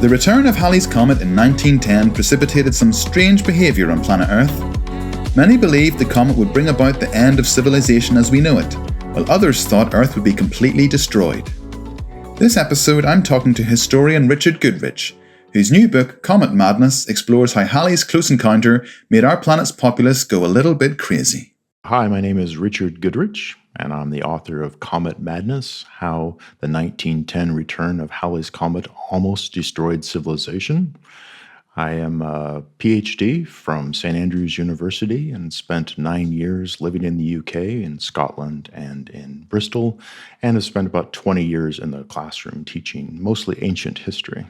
The return of Halley's Comet in 1910 precipitated some strange behaviour on planet Earth. Many believed the comet would bring about the end of civilization as we know it, while others thought Earth would be completely destroyed. This episode I'm talking to historian Richard Goodrich, whose new book, Comet Madness, explores how Halley's close encounter made our planet's populace go a little bit crazy. Hi, my name is Richard Goodrich, and I'm the author of Comet Madness, How the 1910 Return of Halley's Comet Almost Destroyed Civilization. I am a PhD from St. Andrews University and spent 9 years living in the UK, in Scotland, and in Bristol, and have spent about 20 years in the classroom teaching mostly ancient history.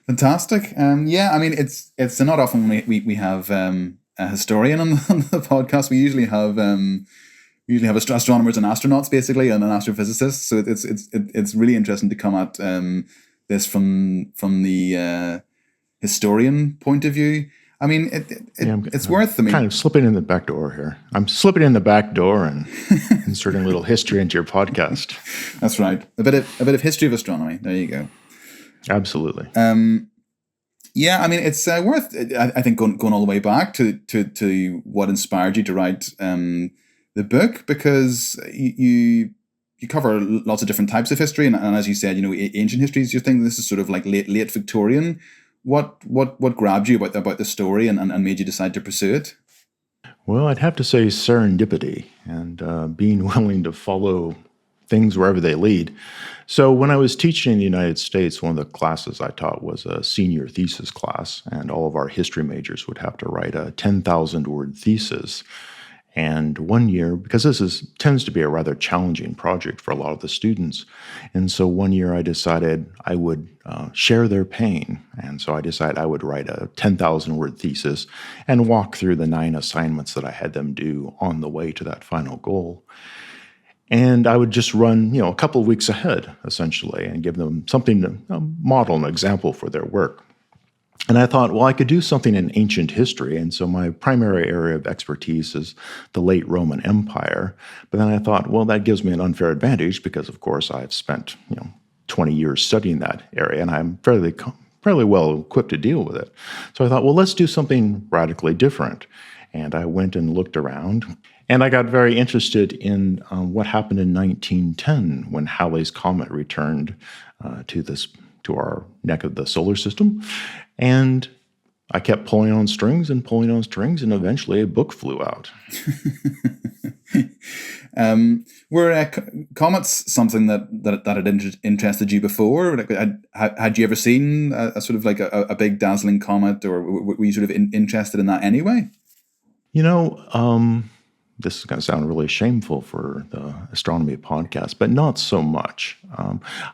Fantastic. It's not often we have a historian on the podcast. We usually have astronomers and astronauts, basically, and an astrophysicist. So it's really interesting to come at this from the historian point of view. I mean, it's worth. Kind of slipping in the back door here. I'm slipping in the back door and inserting a little history into your podcast. That's right. A bit of history of astronomy. There you go. Absolutely. It's worth. I think going all the way back to what inspired you to write the book, because you cover lots of different types of history, and as you said, ancient history is your thing. This is sort of like late Victorian. What grabbed you about the story and made you decide to pursue it? Well, I'd have to say serendipity and being willing to follow things wherever they lead. So when I was teaching in the United States, one of the classes I taught was a senior thesis class, and all of our history majors would have to write a 10,000-word thesis. And one year, because this tends to be a rather challenging project for a lot of the students, and so one year I decided I would share their pain. And so I decided I would write a 10,000-word thesis and walk through the 9 assignments that I had them do on the way to that final goal. And I would just run, a couple of weeks ahead, essentially, and give them something to model, an example for their work. And I thought, well, I could do something in ancient history. And so my primary area of expertise is the late Roman Empire. But then I thought, well, that gives me an unfair advantage because, of course, I've spent, 20 years studying that area, and I'm fairly well equipped to deal with it. So I thought, well, let's do something radically different. And I went and looked around, and I got very interested in what happened in 1910 when Halley's Comet returned to our neck of the solar system. And I kept pulling on strings, and eventually a book flew out. Were comets something that had interested you before? Had you ever seen a sort of like a big dazzling comet, or were you sort of interested in that anyway? This is going to sound really shameful for the astronomy podcast, but not so much.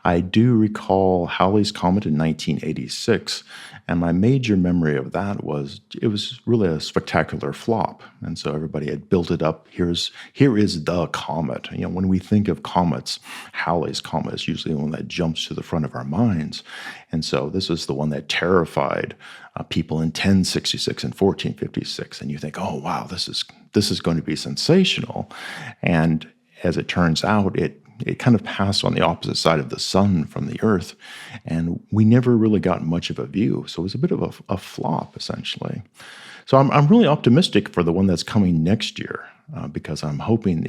I do recall Halley's Comet in 1986, and my major memory of that was it was really a spectacular flop. And so everybody had built it up. Here is the comet. When we think of comets, Halley's Comet is usually the one that jumps to the front of our minds. And so this is the one that terrified people in 1066 and 1456. And you think, oh, wow, this is going to be sensational. And as it turns out, it kind of passed on the opposite side of the sun from the Earth, and we never really got much of a view. So it was a bit of a flop, essentially. So I'm really optimistic for the one that's coming next year because I'm hoping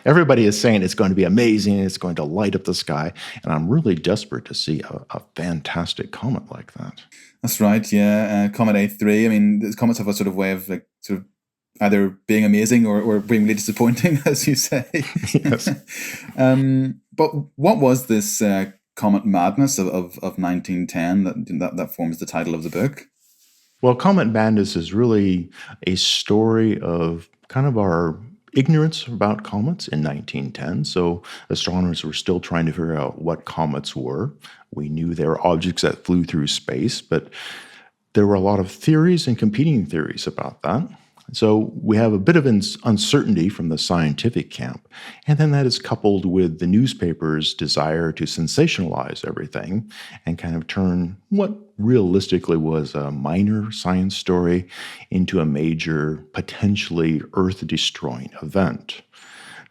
everybody is saying it's going to be amazing, it's going to light up the sky, and I'm really desperate to see a fantastic comet like that. That's right, yeah. Comet A3. I mean, the comets have a sort of way of either being amazing or being really disappointing, as you say. Yes. But what was this Comet Madness of 1910 that forms the title of the book? Well, Comet Madness is really a story of kind of our ignorance about comets in 1910. So astronomers were still trying to figure out what comets were. We knew they were objects that flew through space, but there were a lot of theories and competing theories about that. So we have a bit of uncertainty from the scientific camp, and then that is coupled with the newspaper's desire to sensationalize everything and kind of turn what realistically was a minor science story into a major, potentially Earth-destroying event.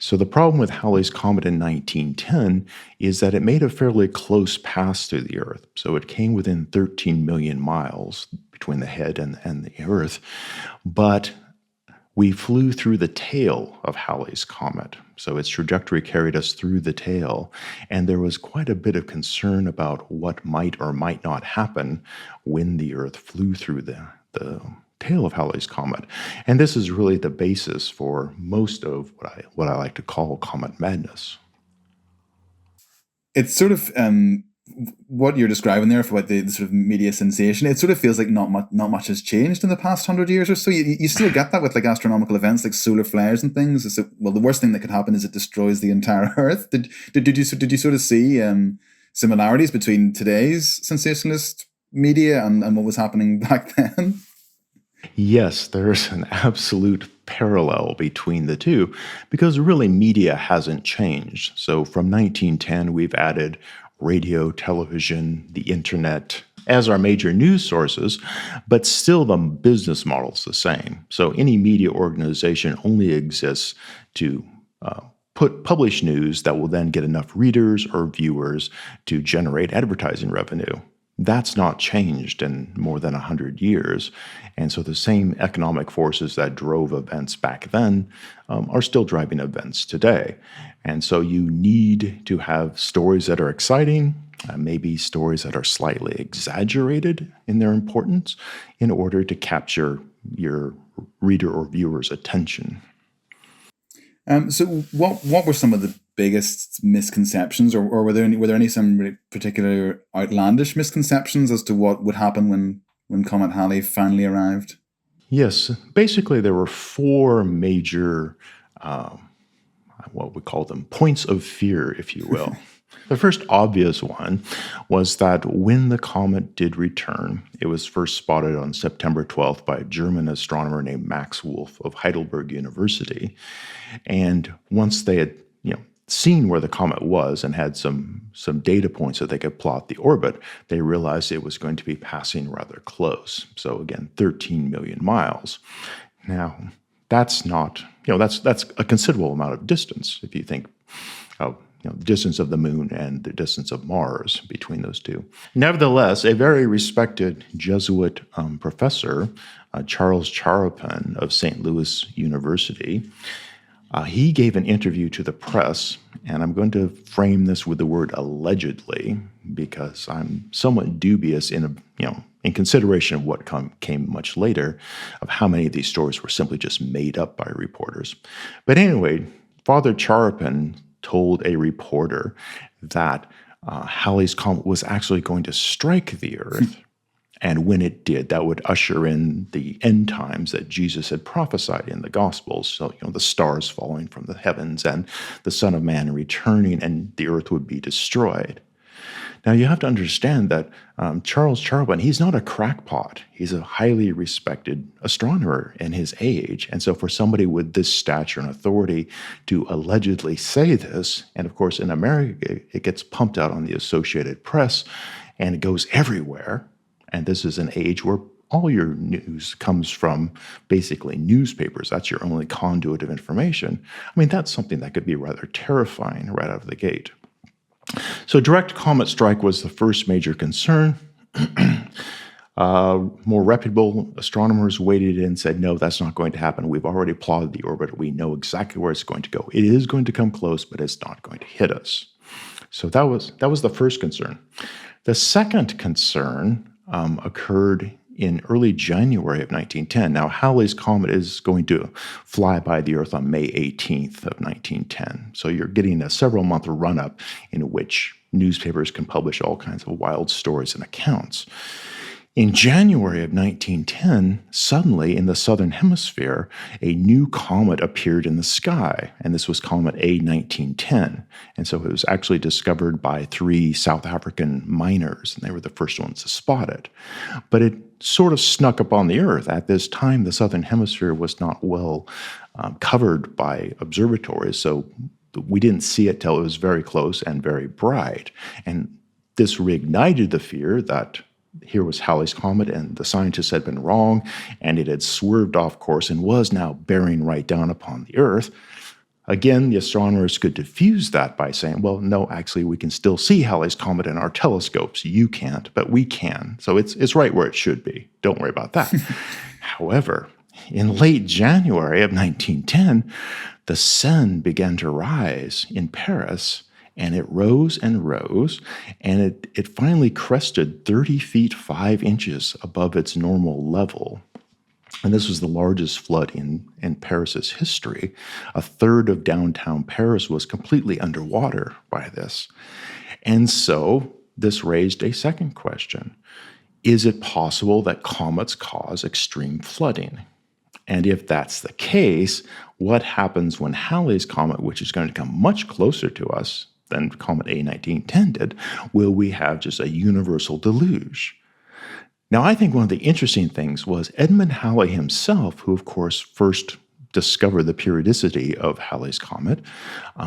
So the problem with Halley's Comet in 1910 is that it made a fairly close pass through the Earth. So it came within 13 million miles between the head and the Earth. But we flew through the tail of Halley's Comet. So its trajectory carried us through the tail. And there was quite a bit of concern about what might or might not happen when the Earth flew through the tail of Halley's Comet. And this is really the basis for most of what I like to call comet madness. It's sort of what you're describing there for what the sort of media sensation. It sort of feels like not much has changed in the past 100 years or so. You still get that with like astronomical events like solar flares and things. It's well, the worst thing that could happen is it destroys the entire Earth. Did you sort of see similarities between today's sensationalist media and what was happening back then? Yes, there's an absolute parallel between the two because really media hasn't changed. So from 1910, we've added radio, television, the internet as our major news sources, but still the business model's the same. So any media organization only exists to publish news that will then get enough readers or viewers to generate advertising revenue. That's not changed in more than 100 years. And so the same economic forces that drove events back then are still driving events today. And so you need to have stories that are exciting, maybe stories that are slightly exaggerated in their importance in order to capture your reader or viewer's attention. So what were some of the biggest misconceptions, or were there any some really particular outlandish misconceptions as to what would happen when Comet Halley finally arrived? Yes, basically there were four major, what we call them, points of fear, if you will. The first obvious one was that when the comet did return, it was first spotted on September 12th by a German astronomer named Max Wolf of Heidelberg University. And once they had seen where the comet was and had some data points that they could plot the orbit, they realized it was going to be passing rather close. So again, 13 million miles. Now, that's not, that's a considerable amount of distance if you think of the distance of the moon and the distance of Mars between those two. Nevertheless, a very respected Jesuit professor, Charles Charapin of St. Louis University, he gave an interview to the press, and I'm going to frame this with the word allegedly because I'm somewhat dubious in consideration of what came much later of how many of these stories were simply just made up by reporters. But anyway, Father Charapin told a reporter that Halley's Comet was actually going to strike the Earth. And when it did, that would usher in the end times that Jesus had prophesied in the Gospels. So, the stars falling from the heavens and the Son of Man returning and the earth would be destroyed. Now, you have to understand that Charles Charapin, he's not a crackpot. He's a highly respected astronomer in his age. And so for somebody with this stature and authority to allegedly say this, and of course in America, it gets pumped out on the Associated Press and it goes everywhere. And this is an age where all your news comes from basically newspapers. That's your only conduit of information. I mean, that's something that could be rather terrifying right out of the gate. So direct comet strike was the first major concern. More reputable astronomers weighed in and said, no, that's not going to happen. We've already plotted the orbit. We know exactly where it's going to go. It is going to come close, but it's not going to hit us. So that was the first concern. The second concern occurred in early January of 1910. Now, Halley's Comet is going to fly by the Earth on May 18th of 1910. So you're getting a several-month run-up in which newspapers can publish all kinds of wild stories and accounts. In January of 1910, suddenly in the southern hemisphere, a new comet appeared in the sky, and this was Comet A1910. And so it was actually discovered by 3 South African miners, and they were the first ones to spot it. But it sort of snuck up on the Earth. At this time, the southern hemisphere was not well covered by observatories, so we didn't see it till it was very close and very bright. And this reignited the fear that here was Halley's Comet, and the scientists had been wrong, and it had swerved off course and was now bearing right down upon the Earth. Again, the astronomers could diffuse that by saying, well, no, actually, we can still see Halley's Comet in our telescopes. You can't, but we can. So it's right where it should be. Don't worry about that. However, in late January of 1910, the sun began to rise in Paris, and it rose and rose, and it finally crested 30 feet 5 inches above its normal level. And this was the largest flood in Paris's history. A third of downtown Paris was completely underwater by this. And so this raised a second question. Is it possible that comets cause extreme flooding? And if that's the case, what happens when Halley's Comet, which is going to come much closer to us than Comet A 1910 did, will we have just a universal deluge? Now, I think one of the interesting things was Edmund Halley himself, who, of course, first discovered the periodicity of Halley's Comet.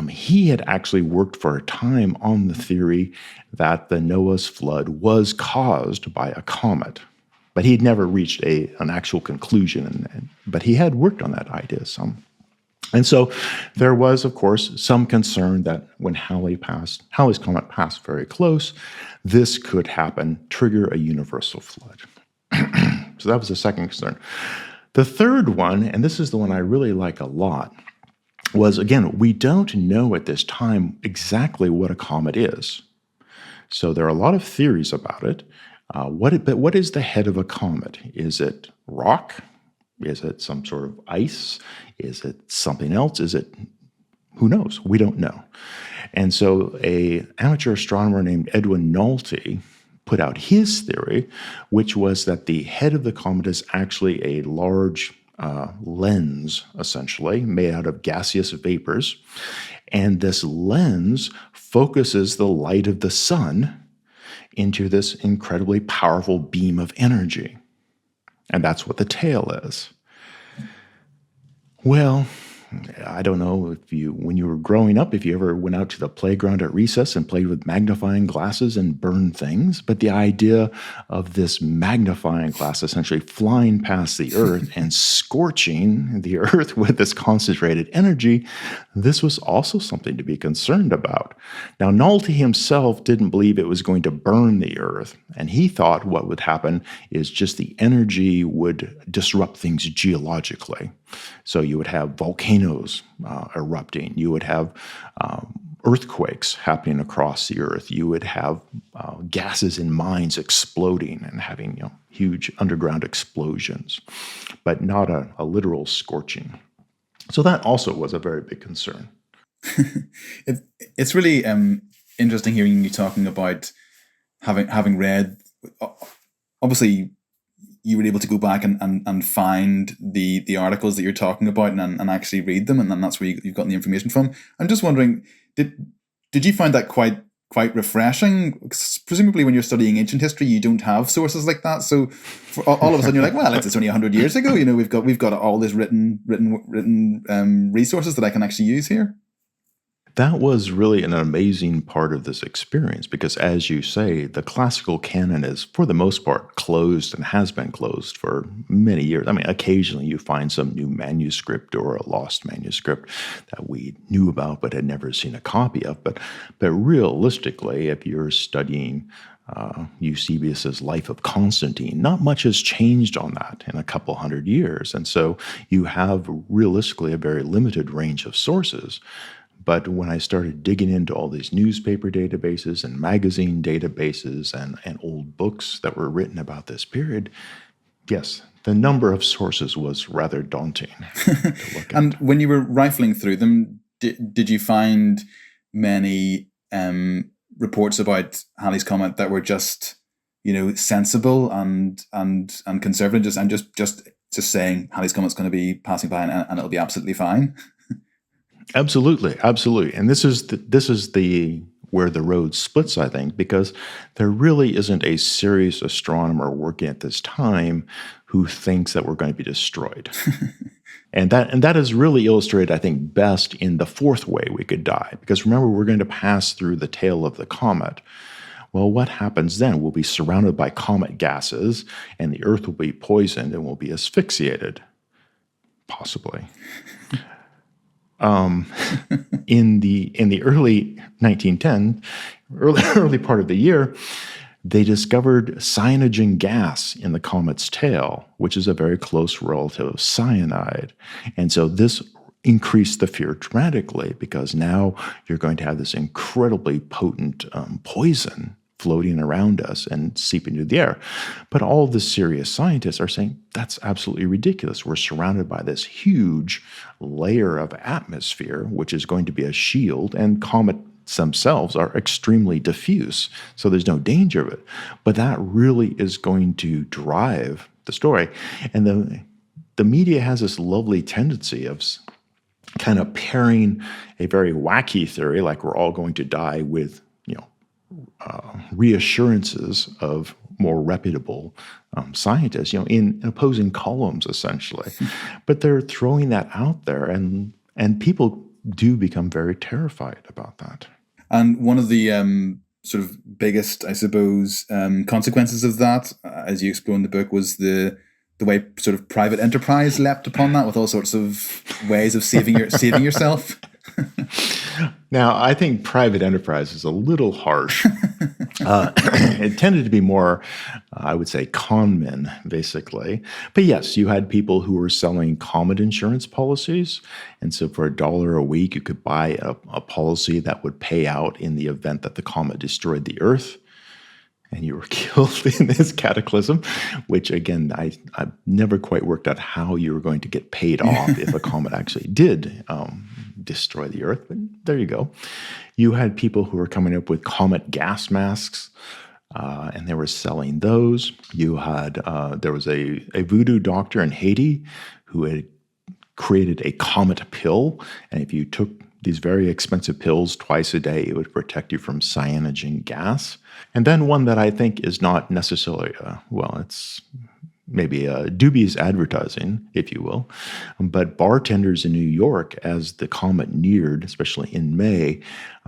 He had actually worked for a time on the theory that the Noah's flood was caused by a comet. But he had never reached an actual conclusion, but he had worked on that idea some. And so there was, of course, some concern that when Halley's Comet passed very close, this could happen, trigger a universal flood. So that was the second concern. The third one, and this is the one I really like a lot, was, again, we don't know at this time exactly what a comet is. So there are a lot of theories about it. But what is the head of a comet? Is it rock? Is it some sort of ice? Is it something else? Who knows? We don't know. And so an amateur astronomer named Edwin Nolte put out his theory, which was that the head of the comet is actually a large lens, essentially, made out of gaseous vapors. And this lens focuses the light of the sun into this incredibly powerful beam of energy. And that's what the tail is. Well, I don't know when you were growing up, if you ever went out to the playground at recess and played with magnifying glasses and burned things, but the idea of this magnifying glass essentially flying past the Earth and scorching the Earth with this concentrated energy, this was also something to be concerned about. Now, Nolte himself didn't believe it was going to burn the Earth, and he thought what would happen is just the energy would disrupt things geologically. So you would have volcanoes erupting. You would have earthquakes happening across the Earth. You would have gases in mines exploding and having huge underground explosions, but not a literal scorching. So that also was a very big concern. It's really interesting hearing you talking about having read. Obviously, you were able to go back and find the articles that you're talking about and actually read them, and then that's where you've gotten the information from. I'm just wondering, did you find that quite refreshing? Because presumably when you're studying ancient history, you don't have sources like that. So for all of a sudden you're like, well, it's only 100 years ago. We've got all this written resources that I can actually use here. That was really an amazing part of this experience because, as you say, the classical canon is, for the most part, closed and has been closed for many years. I mean, occasionally you find some new manuscript or a lost manuscript that we knew about but had never seen a copy of. But realistically, if you're studying Eusebius's Life of Constantine, not much has changed on that in a couple hundred years. And so you have realistically a very limited range of sources. But when I started digging into all these newspaper databases and magazine databases and old books that were written about this period, yes, the number of sources was rather daunting to look at. And when you were rifling through them, did you find many reports about Halley's Comet that were just, sensible and conservative, just saying Halley's Comet's going to be passing by and it'll be absolutely fine? Absolutely. And this is where the road splits, I think, because there really isn't a serious astronomer working at this time who thinks that we're going to be destroyed. and that is really illustrated, I think, best in the fourth way we could die. Because remember, we're going to pass through the tail of the comet. Well, what happens then? We'll be surrounded by comet gases, and the Earth will be poisoned and we'll be asphyxiated. Possibly. In the early 1910, early part of the year, they discovered cyanogen gas in the comet's tail, which is a very close relative of cyanide. And so this increased the fear dramatically, because now you're going to have this incredibly potent poison floating around us and seeping into the air. But all the serious scientists are saying that's absolutely ridiculous. We're surrounded by this huge layer of atmosphere, which is going to be a shield, and comets themselves are extremely diffuse, so there's no danger of it. But that really is going to drive the story. And the media has this lovely tendency of kind of pairing a very wacky theory, like we're all going to die, with reassurances of more reputable scientists, in opposing columns, essentially. But they're throwing that out there, and people do become very terrified about that. And one of the sort of biggest, I suppose, consequences of that, as you explore in the book, was the way sort of private enterprise leapt upon that with all sorts of ways of saving yourself. Now, I think private enterprise is a little harsh. It tended to be more, I would say, con men, basically. But yes, you had people who were selling Comet insurance policies. And so for $1 a week, you could buy a policy that would pay out in the event that the comet destroyed the Earth and you were killed in this cataclysm, which, again, I've never quite worked out how you were going to get paid off if a comet actually did destroy the Earth. But there you go. You had people who were coming up with comet gas masks, and they were selling those. You had there was a voodoo doctor in Haiti who had created a comet pill, and if you took these very expensive pills twice a day, it would protect you from cyanogen gas. And then one that I think is not necessarily, it's maybe a dubious advertising, if you will. But bartenders in New York, as the comet neared, especially in May,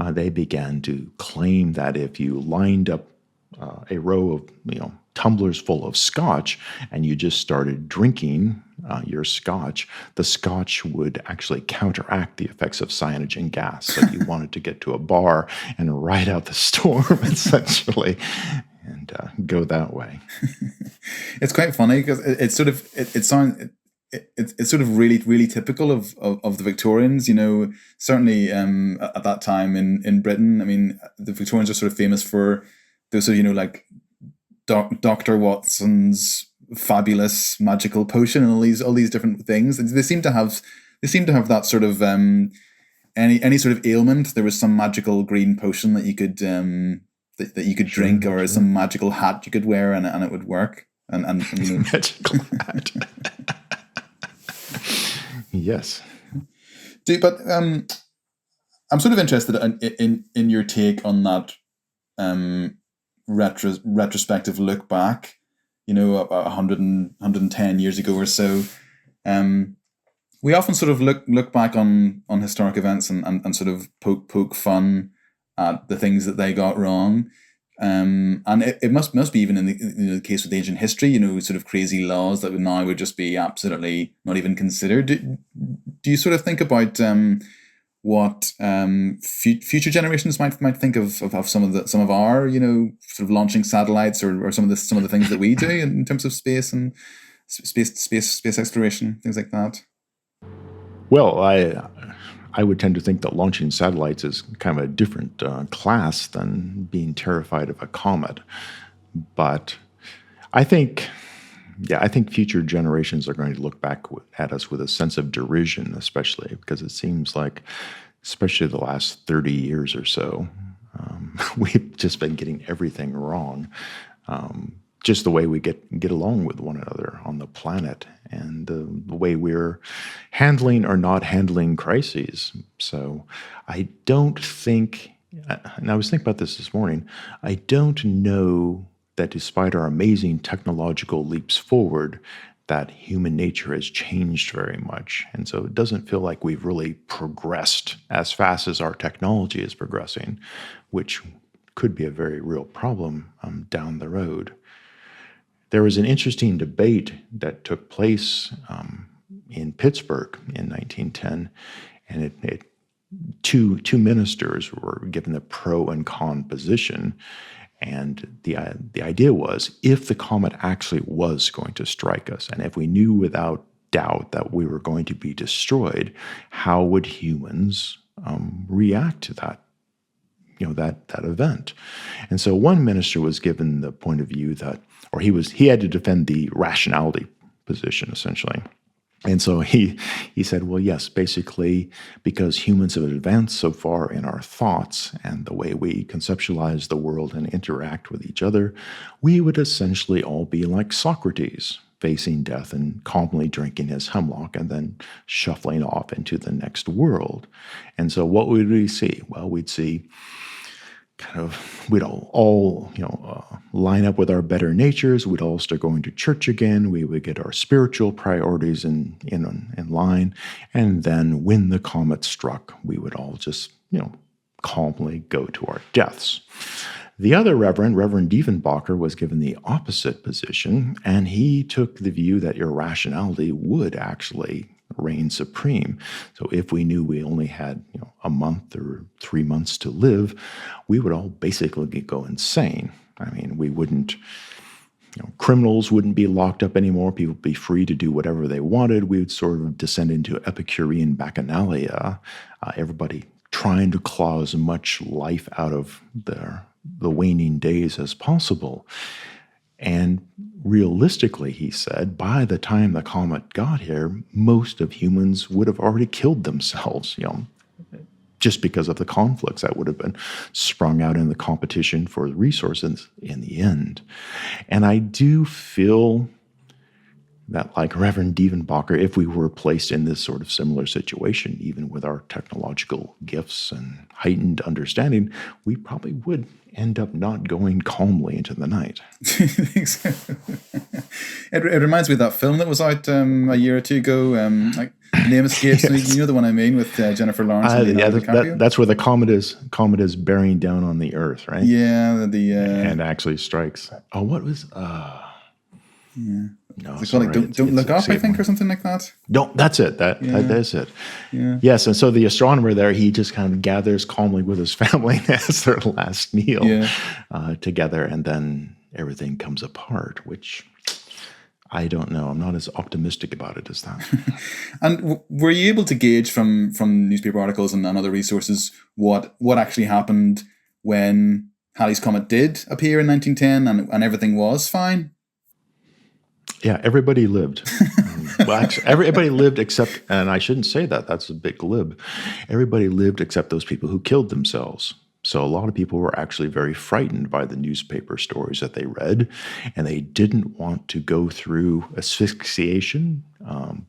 they began to claim that if you lined up a row of tumblers full of scotch and you just started drinking your scotch, the scotch would actually counteract the effects of cyanogen gas. So you wanted to get to a bar and ride out the storm, essentially, and go that way. It's quite funny because it's sort of really, really typical of the Victorians. Certainly at that time in Britain. I mean, the Victorians are sort of famous for those sort of like Dr. Watson's fabulous magical potion and all these different things. They seem to have that sort of any sort of ailment. There was some magical green potion that you could that you could drink, or some magical hat you could wear, and it would work. And magical hat. Yes. But I'm sort of interested in your take on that retrospective look back. 110 years ago or so. We often sort of look back on historic events and sort of poke fun at the things that they got wrong. And it must be even in the case with ancient history, sort of crazy laws that now would just be absolutely not even considered. Do you sort of think about what future generations might think of some of our sort of launching satellites or some of the things that we do in terms of space and space exploration, things like that? Well, I would tend to think that launching satellites is kind of a different class than being terrified of a comet. But I think future generations are going to look back at us with a sense of derision, especially because it seems like, especially the last 30 years or so, we've just been getting everything wrong. Just the way we get along with one another on the planet, and the way we're handling or not handling crises. So I don't think, and I was thinking about this morning, I don't know that despite our amazing technological leaps forward, that human nature has changed very much. And so it doesn't feel like we've really progressed as fast as our technology is progressing, which could be a very real problem down the road. There was an interesting debate that took place in Pittsburgh in 1910, and two ministers were given the pro and con position. And the idea was, if the comet actually was going to strike us, and if we knew without doubt that we were going to be destroyed, how would humans react to that? That event. And so one minister was given the point of view that, or he had to defend the rationality position, essentially. And so he said, well, yes, basically, because humans have advanced so far in our thoughts and the way we conceptualize the world and interact with each other, we would essentially all be like Socrates, facing death and calmly drinking his hemlock and then shuffling off into the next world. And so what would we see? Well, we'd see we'd all line up with our better natures. We'd all start going to church again. We would get our spiritual priorities in line. And then when the comet struck, we would all just, calmly go to our deaths. The other Reverend Diefenbacher, was given the opposite position, and he took the view that irrationality would actually reign supreme. So if we knew we only had a month or 3 months to live, we would all basically go insane. I mean, we wouldn't, criminals wouldn't be locked up anymore. People would be free to do whatever they wanted. We would sort of descend into Epicurean bacchanalia, everybody trying to claw as much life out of the waning days as possible. And realistically, he said, by the time the comet got here, most of humans would have already killed themselves, just because of the conflicts that would have been sprung out in the competition for resources in the end. And I do feel that, like Reverend Diefenbacher, if we were placed in this sort of similar situation, even with our technological gifts and heightened understanding, we probably would end up not going calmly into the night. It reminds me of that film that was out a year or two ago. The name escapes me. Yes. You know the one I mean, with Jennifer Lawrence and Leonardo DiCaprio? That's where the comet is bearing down on the Earth, right? Yeah, and actually strikes. Oh, what was? Yeah. No, it's called Don't Look Up, I think, or something like that. No, that's it. That is it. Yeah. Yes, and so the astronomer there, he just kind of gathers calmly with his family as their last meal together, and then everything comes apart, which I don't know. I'm not as optimistic about it as that. And were you able to gauge from newspaper articles and other resources what actually happened when Halley's Comet did appear in 1910 and everything was fine? Yeah, everybody lived. Well, actually, everybody lived except, and I shouldn't say that, that's a bit glib. Everybody lived except those people who killed themselves. So a lot of people were actually very frightened by the newspaper stories that they read, and they didn't want to go through asphyxiation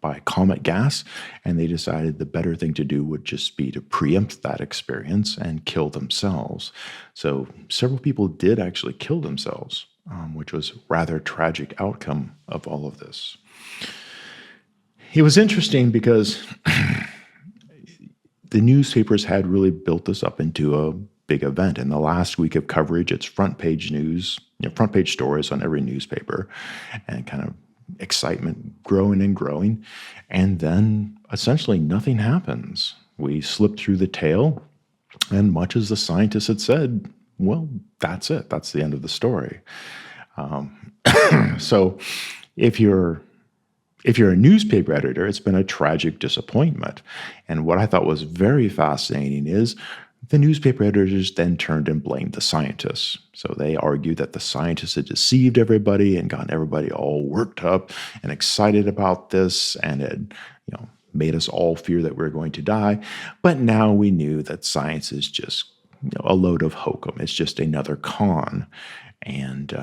by comet gas, and they decided the better thing to do would just be to preempt that experience and kill themselves. So several people did actually kill themselves, which was a rather tragic outcome of all of this. It was interesting because the newspapers had really built this up into a big event. In the last week of coverage, it's front page news, front page stories on every newspaper, and kind of excitement growing and growing. And then essentially nothing happens. We slip through the tail, and much as the scientists had said, well, that's it. That's the end of the story. So if you're a newspaper editor, it's been a tragic disappointment. And what I thought was very fascinating is the newspaper editors then turned and blamed the scientists. So they argued that the scientists had deceived everybody and gotten everybody all worked up and excited about this, and had, made us all fear that we were going to die. But now we knew that science is just a load of hokum. It's just another con. And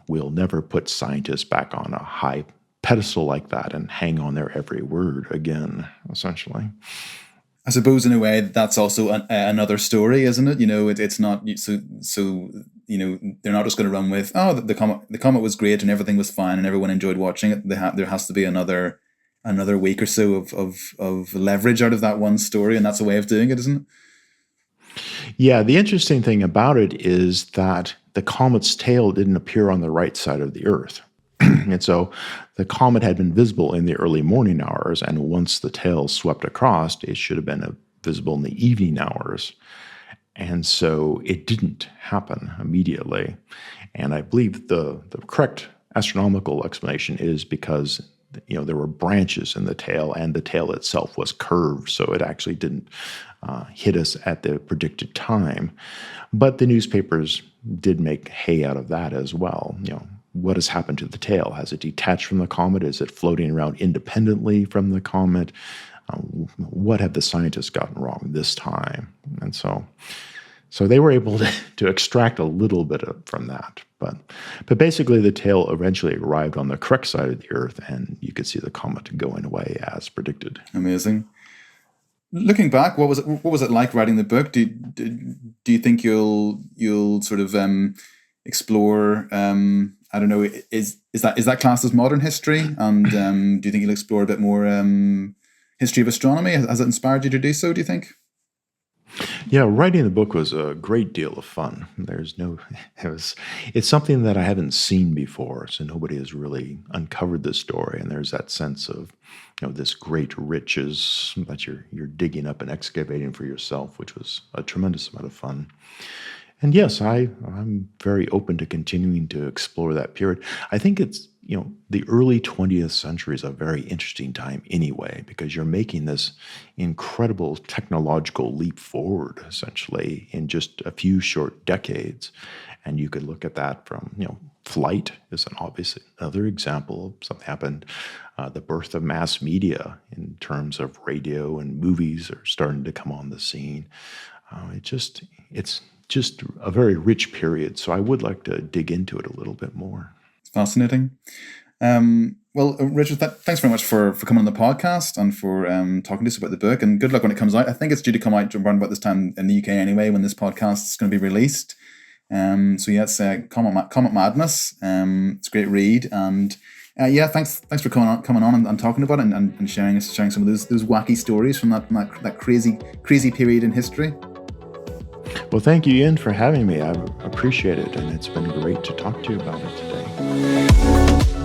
we'll never put scientists back on a high pedestal like that and hang on their every word again, essentially. I suppose in a way that's also another story, isn't it? It's not so. They're not just going to run with, the comet was great and everything was fine and everyone enjoyed watching it. There has to be another week or so of leverage out of that one story, and that's a way of doing it, isn't it? Yeah, the interesting thing about it is that the comet's tail didn't appear on the right side of the Earth. And so the comet had been visible in the early morning hours, and once the tail swept across, it should have been visible in the evening hours. And so it didn't happen immediately. And I believe the correct astronomical explanation is because there were branches in the tail, and the tail itself was curved, so it actually didn't hit us at the predicted time. But the newspapers did make hay out of that as well. What has happened to the tail? Has it detached from the comet? Is it floating around independently from the comet? What have the scientists gotten wrong this time? And so they were able to extract a little bit from that. But basically, the tail eventually arrived on the correct side of the Earth, and you could see the comet going away as predicted. Amazing. Looking back, what was it like writing the book? Do you think you'll sort of explore? I don't know. Is that classed as modern history? And do you think you'll explore a bit more history of astronomy? Has it inspired you to do so, do you think? Yeah, writing the book was a great deal of fun. It's something that I haven't seen before, so nobody has really uncovered this story. And there's that sense of, this great riches that you're digging up and excavating for yourself, which was a tremendous amount of fun. And yes, I'm very open to continuing to explore that period. I think it's, the early 20th century is a very interesting time anyway, because you're making this incredible technological leap forward, essentially, in just a few short decades. And you could look at that from, flight is another example of something happened. The birth of mass media in terms of radio and movies are starting to come on the scene. It's just a very rich period. So I would like to dig into it a little bit more. It's fascinating. Well, Richard, thanks very much for coming on the podcast and for talking to us about the book. And good luck when it comes out. I think it's due to come out around about this time in the UK anyway, when this podcast is going to be released. So yeah, it's Comet Madness. It's a great read, and thanks for coming on and talking about it and sharing some of those wacky stories from that crazy period in history. Well, thank you, Ian, for having me. I appreciate it, and it's been great to talk to you about it today.